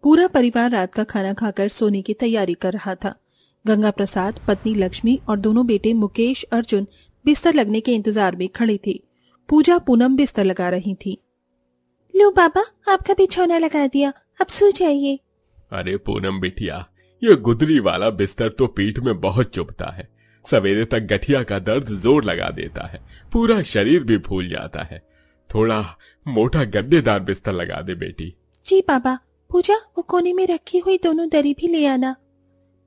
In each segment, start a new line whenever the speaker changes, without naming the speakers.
पूरा परिवार रात का खाना खाकर सोने की तैयारी कर रहा था। गंगा प्रसाद, पत्नी लक्ष्मी और दोनों बेटे मुकेश, अर्जुन बिस्तर लगने के इंतजार में खड़े थे। पूजा, पूनम बिस्तर लगा रही थी। लो बाबा, आपका बिछौना लगा दिया, अब सो जाइए।
अरे पूनम बिटिया, ये गुदरी वाला बिस्तर तो पीठ में बहुत चुभता है। सवेरे तक गठिया का दर्द जोर लगा देता है, पूरा शरीर भी फूल जाता है। थोड़ा मोटा गद्देदार बिस्तर लगा दे बेटी।
जी बाबा। पूजा, वो कोने में रखी हुई दोनों दरी भी ले आना।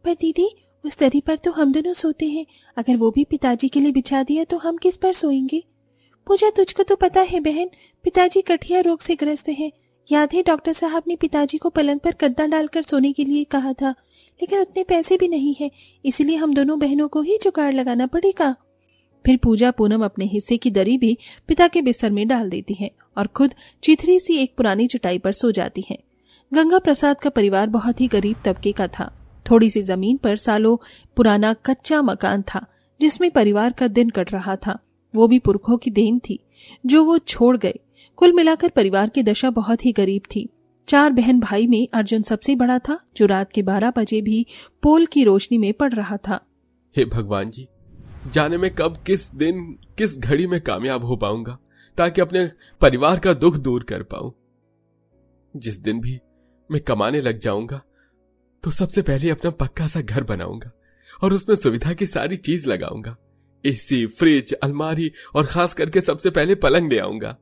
पर दीदी, उस दरी पर तो हम दोनों सोते हैं, अगर वो भी पिताजी के लिए बिछा दिया तो हम किस पर सोएंगे? पूजा, तुझको तो पता है बहन, पिताजी गठिया रोग से ग्रस्त हैं। याद है डॉक्टर साहब ने पिताजी को पलंग पर गद्दा डालकर सोने के लिए कहा था, लेकिन उतने पैसे भी नहीं है, इसलिए हम दोनों बहनों को ही जुगाड़ लगाना पड़ेगा। फिर पूजा, पूनम अपने हिस्से की दरी भी पिता के बिस्तर में डाल देती है और खुद चिथरी सी एक पुरानी चटाई पर सो जाती है। गंगा प्रसाद का परिवार बहुत ही गरीब तबके का था। थोड़ी सी जमीन पर सालों पुराना कच्चा मकान था, जिसमें परिवार का दिन कट रहा था। वो भी पुरखों की देन थी जो वो छोड़ गए। कुल मिलाकर परिवार की दशा बहुत ही गरीब थी। 4 बहन भाई में अर्जुन सबसे बड़ा था, जो रात के 12 बजे भी पोल की रोशनी में पड़ रहा था।
हे भगवान जी, जाने में कब, किस दिन, किस घड़ी में कामयाब हो पाऊंगा, ताकि अपने परिवार का दुख दूर कर पाऊं। जिस दिन भी मैं कमाने लग जाऊंगा तो सबसे पहले अपना पक्का सा घर बनाऊंगा और उसमें सुविधा की सारी चीज लगाऊंगा। एसी, फ्रिज, अलमारी और खास करके सबसे पहले पलंग ले आऊंगा।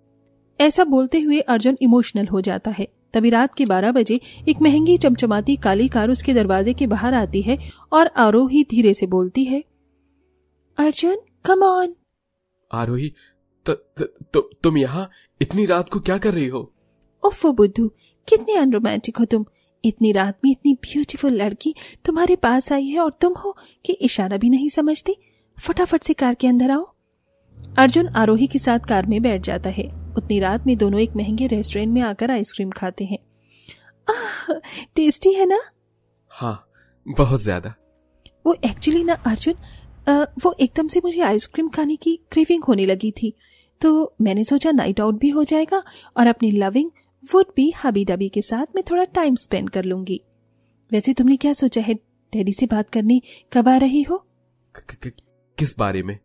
ऐसा बोलते हुए अर्जुन इमोशनल हो जाता है। तभी रात के 12 बजे एक महंगी चमचमाती काली कार उसके दरवाजे के बाहर आती है और आरोही धीरे से बोलती है, अर्जुन कम ऑन।
आरोही, तुम यहाँ इतनी रात को क्या कर रही हो?
उफ़ बुद्धू, कितने अनरोमांटिक हो तुम। इतनी रात में इतनी ब्यूटीफुल लड़की तुम्हारे पास आई है और तुम हो कि इशारा भी नहीं समझती। फटाफट से कार के अंदर आओ। अर्जुन आरोही के साथ कार में बैठ जाता है। उतनी रात में दोनों एक महंगे रेस्टोरेंट में आकर आइसक्रीम खाते हैं। टेस्टी है ना?
हाँ, बहुत ज्यादा।
वो एक्चुअली ना अर्जुन, वो एकदम से मुझे आइसक्रीम खाने की क्रेविंग होने लगी थी, तो मैंने सोचा नाइट आउट भी हो जाएगा और अपनी लविंग वुड बी हबी डबी के साथ मैं थोड़ा टाइम स्पेंड कर लूंगी। वैसे तुमने क्या सोचा है? डैडी से बात करने कब आ रही हो?
किस बारे में?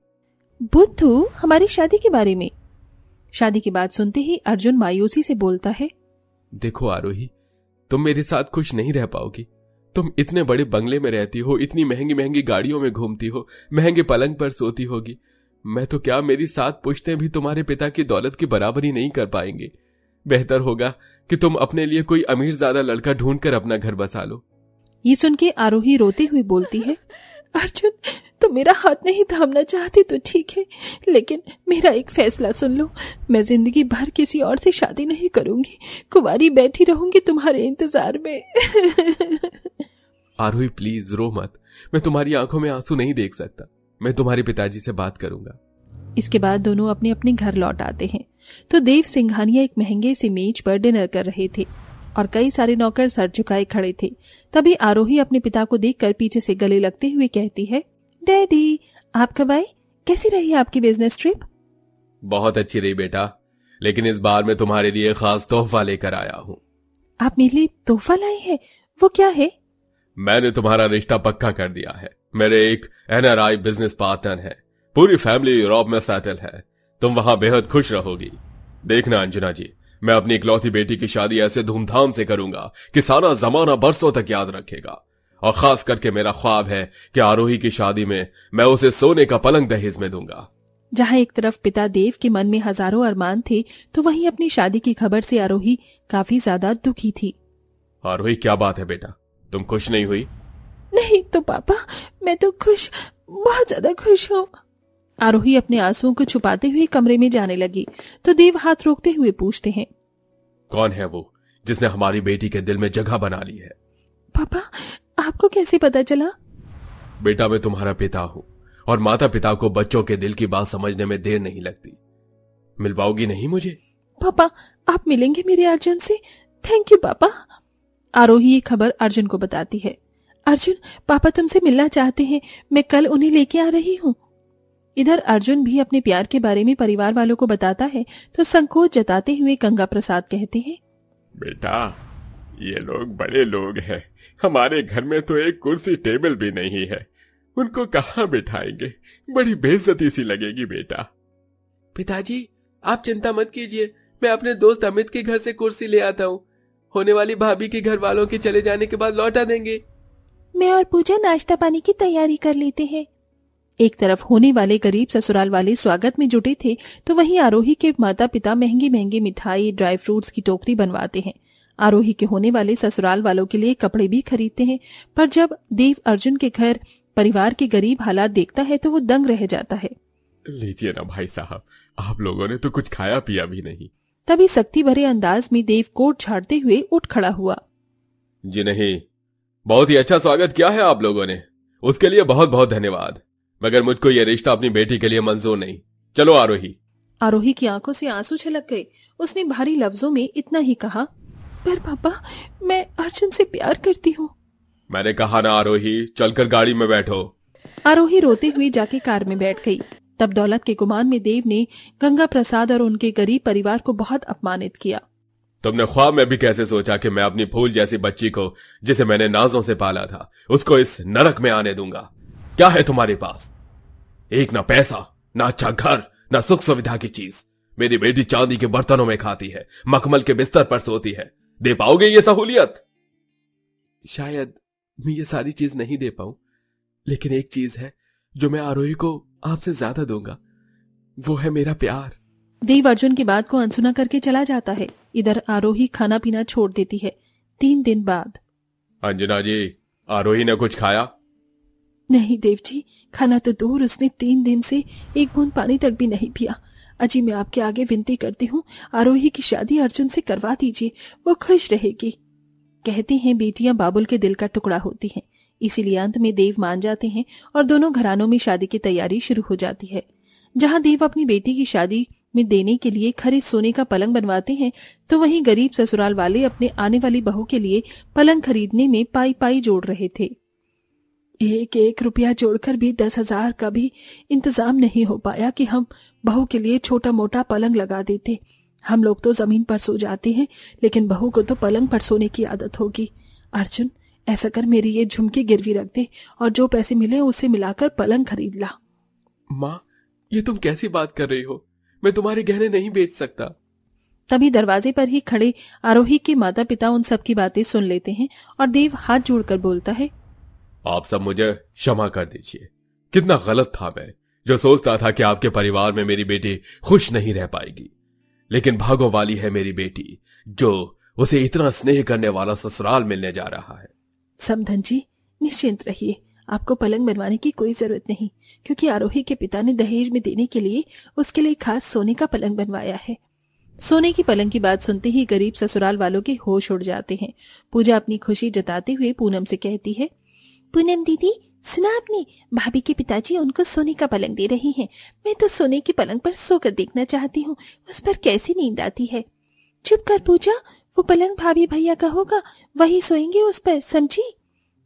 बुद्धू, हमारी शादी के बारे में। शादी की बात सुनते ही अर्जुन मायूसी से बोलता है,
देखो आरोही, तुम मेरे साथ खुश नहीं रह पाओगी। तुम इतने बड़े बंगले में रहती हो, इतनी महंगी महंगी गाड़ियों में घूमती हो, महंगे पलंग पर सोती होगी। मैं तो क्या, मेरी 7 पुश्तें भी तुम्हारे पिता की दौलत की बराबरी नहीं कर पाएंगे। बेहतर होगा कि तुम अपने लिए कोई अमीरजादा लड़का ढूंढकर अपना घर बसा लो।
ये सुन के आरोही रोते हुए बोलती है, अर्जुन, तुम मेरा हाथ नहीं थामना चाहती तो ठीक है, लेकिन मेरा एक फैसला सुन लो। मैं जिंदगी भर किसी और से शादी नहीं करूंगी, कुंवारी बैठी रहूंगी तुम्हारे इंतजार में।
आरोही प्लीज रो मत, मैं तुम्हारी आंखों में आंसू नहीं देख सकता। मैं तुम्हारे पिताजी से बात करूंगा।
इसके बाद दोनों अपने अपने घर लौट आते हैं तो देव सिंघानिया एक महंगे से मेज पर डिनर कर रहे थे और कई सारे नौकर सर झुकाए खड़े थे। तभी आरोही अपने पिता को देखकर पीछे से गले लगते हुए कहती है, डैडी, आप कब आए? कैसी रही आपकी बिजनेस ट्रिप?
बहुत अच्छी रही बेटा, लेकिन इस बार मैं तुम्हारे लिए खास तोहफा लेकर आया हूँ।
आप मेरे लिए तोहफा लाए हैं? वो क्या है?
मैंने तुम्हारा रिश्ता पक्का कर दिया है। मेरे एक NRI बिजनेस पार्टनर है, पूरी फैमिली यूरोप में सेटल है। तुम वहां बेहद खुश रहोगी। देखना अंजना जी, मैं अपनी इकलौती बेटी की शादी ऐसे धूमधाम से करूंगा कि सारा जमाना बरसों तक याद रखेगा। और खास करके मेरा ख्वाब है कि आरोही की शादी में मैं उसे सोने का पलंग दहेज में दूंगा।
जहाँ एक तरफ पिता देव के मन में हजारों अरमान थे, तो वहीं अपनी शादी की खबर से आरोही काफी ज्यादा दुखी थी।
आरोही, क्या बात है बेटा, तुम खुश नहीं हुई?
नहीं तो पापा, मैं तो खुश, बहुत ज्यादा खुश हूँ। आरोही अपने आंसुओं को छुपाते हुए कमरे में जाने लगी तो देव हाथ रोकते हुए पूछते हैं,
कौन है वो जिसने हमारी बेटी के दिल में जगह बना ली है?
पापा, आपको कैसे पता चला?
बेटा, मैं तुम्हारा पिता हूं और माता पिता को बच्चों के दिल की बात समझने में देर नहीं लगती। मिल पाओगी नहीं मुझे?
पापा, आप मिलेंगे मेरे अर्जुन से? थैंक यू पापा। आरोही ये खबर अर्जुन को बताती है। अर्जुन, पापा तुमसे मिलना चाहते हैं, मैं कल उन्हें लेके आ रही हूँ। इधर अर्जुन भी अपने प्यार के बारे में परिवार वालों को बताता है तो संकोच जताते हुए गंगा प्रसाद कहते हैं,
बेटा, ये लोग बड़े लोग हैं, हमारे घर में तो एक कुर्सी टेबल भी नहीं है, उनको कहाँ बिठाएंगे, बड़ी बेइज्जती सी लगेगी बेटा।
पिताजी आप चिंता मत कीजिए, मैं अपने दोस्त अमित के घर से कुर्सी ले आता हूँ, होने वाली भाभी के घर वालों के चले जाने के बाद लौटा देंगे।
मैं और पूजा नाश्ता पानी की तैयारी कर लेते हैं। एक तरफ होने वाले गरीब ससुराल वाले स्वागत में जुटे थे, तो वहीं आरोही के माता पिता महंगी महंगी मिठाई ड्राई फ्रूट्स की टोकरी बनवाते हैं। आरोही के होने वाले ससुराल वालों के लिए कपड़े भी खरीदते हैं, पर जब देव अर्जुन के घर परिवार के गरीब हालात देखता है तो वो दंग रह जाता है।
लीजिए ना भाई साहब, आप लोगों ने तो कुछ खाया पिया भी नहीं।
तभी सख्ती भरे अंदाज में देव कोट झाड़ते हुए उठ खड़ा हुआ।
जी नहीं, बहुत ही अच्छा स्वागत किया है आप लोगों ने, उसके लिए बहुत बहुत धन्यवाद, मगर मुझको यह रिश्ता अपनी बेटी के लिए मंजूर नहीं। चलो आरोही।
आरोही की आंखों से आंसू छलक गए। उसने भारी लफ्जों में इतना ही कहा, पर पापा मैं अर्जुन से प्यार करती हूँ।
मैंने कहा ना आरोही, चलकर गाड़ी में बैठो।
आरोही रोते हुए जाके कार में बैठ गई। तब दौलत के गुमान में देव ने गंगा प्रसाद और उनके गरीब परिवार को बहुत अपमानित किया।
तुमने ख्वाब में भी कैसे सोचा कि मैं अपनी फूल जैसी बच्ची को, जिसे मैंने नाजों से पाला था, उसको इस नरक में आने दूंगा? क्या है तुम्हारे पास? एक ना पैसा, ना अच्छा घर, ना सुख सुविधा की चीज। मेरी बेटी चांदी के बर्तनों में खाती है, मखमल के बिस्तर पर सोती है। दे पाओगे ये सहूलियत?
शायद मैं ये सारी चीज नहीं दे पाऊं, लेकिन एक चीज है जो मैं आरोही को आपसे ज्यादा दूंगा, वो है मेरा प्यार।
देव अर्जुन की बात को अनसुना करके चला जाता है। इधर आरोही खाना पीना छोड़ देती है। 3 दिन बाद।
अंजना जी, आरोही ने कुछ खाया?
नहीं देव जी, खाना तो दूर, उसने 3 दिन से एक बूंद पानी तक भी नहीं पिया। अजी मैं आपके आगे विनती करती हूँ, आरोही की शादी अर्जुन से करवा दीजिए, वो खुश रहेगी। कहते हैं बेटियां बाबुल के दिल का टुकड़ा होती हैं, इसीलिए अंत में देव मान जाते हैं और दोनों घरानों में शादी की तैयारी शुरू हो जाती है। जहां देव अपनी बेटी की शादी में देने के लिए खरीद सोने का पलंग बनवाते हैं, तो वहीं गरीब ससुराल वाले अपने आने वाली बहू के लिए पलंग खरीदने में पाई पाई जोड़ रहे थे। 1-1 रुपया जोड़कर भी 10,000 का भी इंतजाम नहीं हो पाया कि हम बहू के लिए छोटा मोटा पलंग लगा देते। हम लोग तो जमीन पर सो जाते हैं, लेकिन बहू को तो पलंग पर सोने की आदत होगी। अर्जुन ऐसा कर, मेरी ये झुमकी गिरवी रख दे और जो पैसे मिले उसे मिलाकर पलंग खरीद ला।
माँ, ये तुम कैसी बात कर रही हो? मैं तुम्हारे गहने नहीं बेच सकता।
तभी दरवाजे पर ही खड़े आरोही के माता पिता उन सब की बातें सुन लेते हैं और देव हाथ जोड़कर बोलता है,
आप सब मुझे क्षमा कर दीजिए। कितना गलत था मैं, जो सोचता था कि आपके परिवार में मेरी बेटी खुश नहीं रह पाएगी। लेकिन भागो वाली है मेरी बेटी, जो उसे इतना स्नेह करने वाला ससुराल मिलने जा रहा है।
समधन जी निश्चिंत रहिए, आपको पलंग बनवाने की कोई जरूरत नहीं, क्योंकि आरोही के पिता ने दहेज में देने के लिए उसके लिए खास सोने का पलंग बनवाया है। सोने की पलंग की बात सुनते ही गरीब ससुराल वालों के होश उड़ जाते हैं। पूजा अपनी खुशी जताते हुए पूनम से कहती है, पूनम दीदी सुना आपने, भाभी के पिताजी उनको सोने का पलंग दे रही हैं। मैं तो सोने की पलंग पर सोकर देखना चाहती हूँ, उस पर कैसी नींद आती है। चुप कर पूजा, वो पलंग भाभी भैया का होगा, वही सोएंगे उस पर, समझी।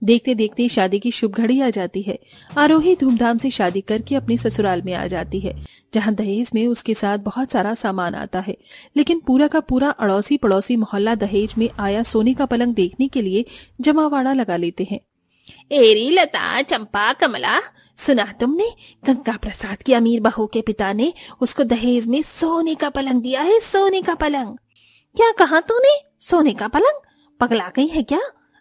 देखते देखते शादी की शुभ घड़ी आ जाती है। आरोही धूमधाम से शादी करके अपने ससुराल में आ जाती है, जहां दहेज में उसके साथ बहुत सारा सामान आता है। लेकिन पूरा का पूरा अड़ोसी पड़ोसी मोहल्ला दहेज में आया सोने का पलंग देखने के लिए जमावाड़ा लगा लेते हैं। एरी लता चंपा कमला, सुना तुमने, गंगा प्रसाद की अमीर बहू के पिता ने उसको दहेज में सोने का पलंग दिया है, सोने का पलंग। क्या कहा तूने? सोने का पलंग? पगला गई है क्या?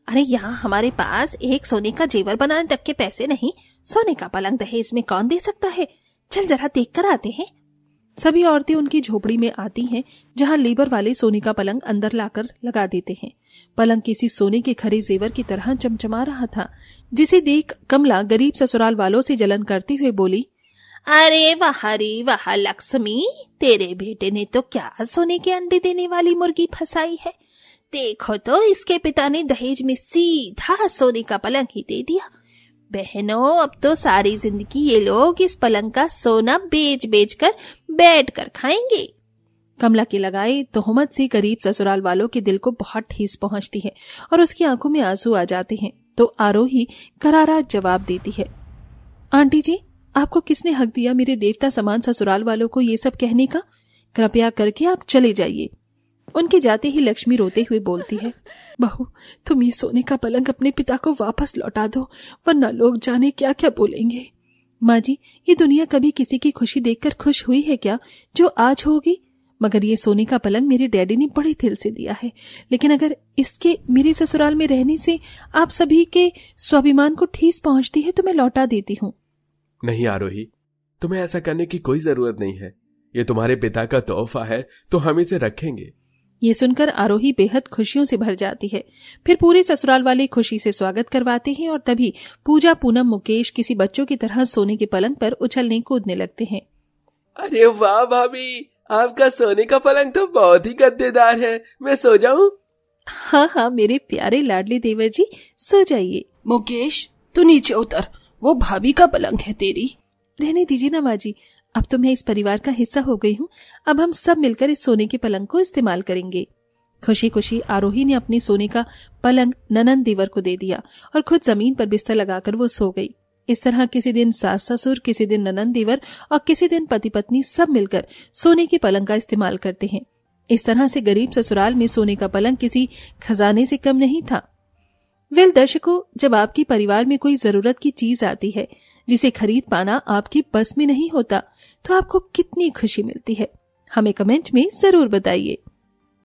अरे यहाँ हमारे पास एक सोने का जेवर बनाने तक के पैसे नहीं, सोने का पलंग दहेज में कौन दे सकता है? चल जरा देख कर आते हैं। सभी औरतें उनकी झोपड़ी में आती हैं, जहाँ लेबर वाले सोने का पलंग अंदर लाकर लगा देते हैं। पलंग किसी सोने के खरे जेवर की तरह चमचमा रहा था, जिसे देख कमला गरीब ससुराल वालों से जलन करते हुए बोली, अरे वाह रे वाह लक्ष्मी, तेरे बेटे ने तो क्या सोने के अंडे देने वाली मुर्गी फंसाई है। देखो तो इसके पिता ने दहेज में सीधा सोने का पलंग ही दे दिया। बहनों, अब तो सारी जिंदगी ये लोग इस पलंग का सोना बेच बेच कर बैठ कर खाएंगे। कमला की लगाई तोहमत से गरीब ससुराल वालों के दिल को बहुत ठेस पहुंचती है और उसकी आंखों में आंसू आ जाते हैं। तो आरोही करारा जवाब देती है, आंटी जी, आपको किसने हक दिया मेरे देवता समान ससुराल वालों को ये सब कहने का? कृपया करके आप चले जाइए। उनके जाते ही लक्ष्मी रोते हुए बोलती है, बहू तुम ये सोने का पलंग अपने पिता को वापस लौटा दो, वरना लोग जाने क्या क्या बोलेंगे। माँ जी, ये दुनिया कभी किसी की खुशी देखकर खुश हुई है क्या जो आज होगी? मगर ये सोने का पलंग मेरे डैडी ने बड़े दिल से दिया है, लेकिन अगर इसके मेरे ससुराल में रहने से आप सभी के स्वाभिमान को ठेस पहुंचती है तो मैं लौटा देती हूँ।
नहीं आरोही, तुम्हें ऐसा करने की कोई जरूरत नहीं है। ये तुम्हारे पिता का तोहफा है तो हम इसे रखेंगे।
ये सुनकर आरोही बेहद खुशियों से भर जाती है। फिर पूरे ससुराल वाले खुशी से स्वागत करवाते हैं और तभी पूजा, पूनम, मुकेश किसी बच्चों की तरह सोने के पलंग पर उछलने कूदने लगते हैं।
अरे वाह भाभी, आपका सोने का पलंग तो बहुत ही गद्देदार है, मैं सो जाऊं?
हाँ हाँ मेरे प्यारे लाडले देवर जी, सो जाइए।
मुकेश तू नीचे उतर, वो भाभी का पलंग है तेरी।
रहने दीजिए ना माँ जी, अब तो मैं इस परिवार का हिस्सा हो गई हूँ। अब हम सब मिलकर इस सोने के पलंग को इस्तेमाल करेंगे। खुशी खुशी आरोही ने अपने सोने का पलंग ननंद देवर को दे दिया और खुद जमीन पर बिस्तर लगाकर वो सो गई। इस तरह किसी दिन सास ससुर, किसी दिन ननंद देवर और किसी दिन पति पत्नी सब मिलकर सोने के पलंग का इस्तेमाल करते हैं। इस तरह से गरीब ससुराल में सोने का पलंग किसी खजाने से कम नहीं था। वेल दर्शकों, जब आपके परिवार में कोई जरूरत की चीज आती है जिसे खरीद पाना आपकी बस में नहीं होता, तो आपको कितनी खुशी मिलती है, हमें कमेंट में जरूर बताइए।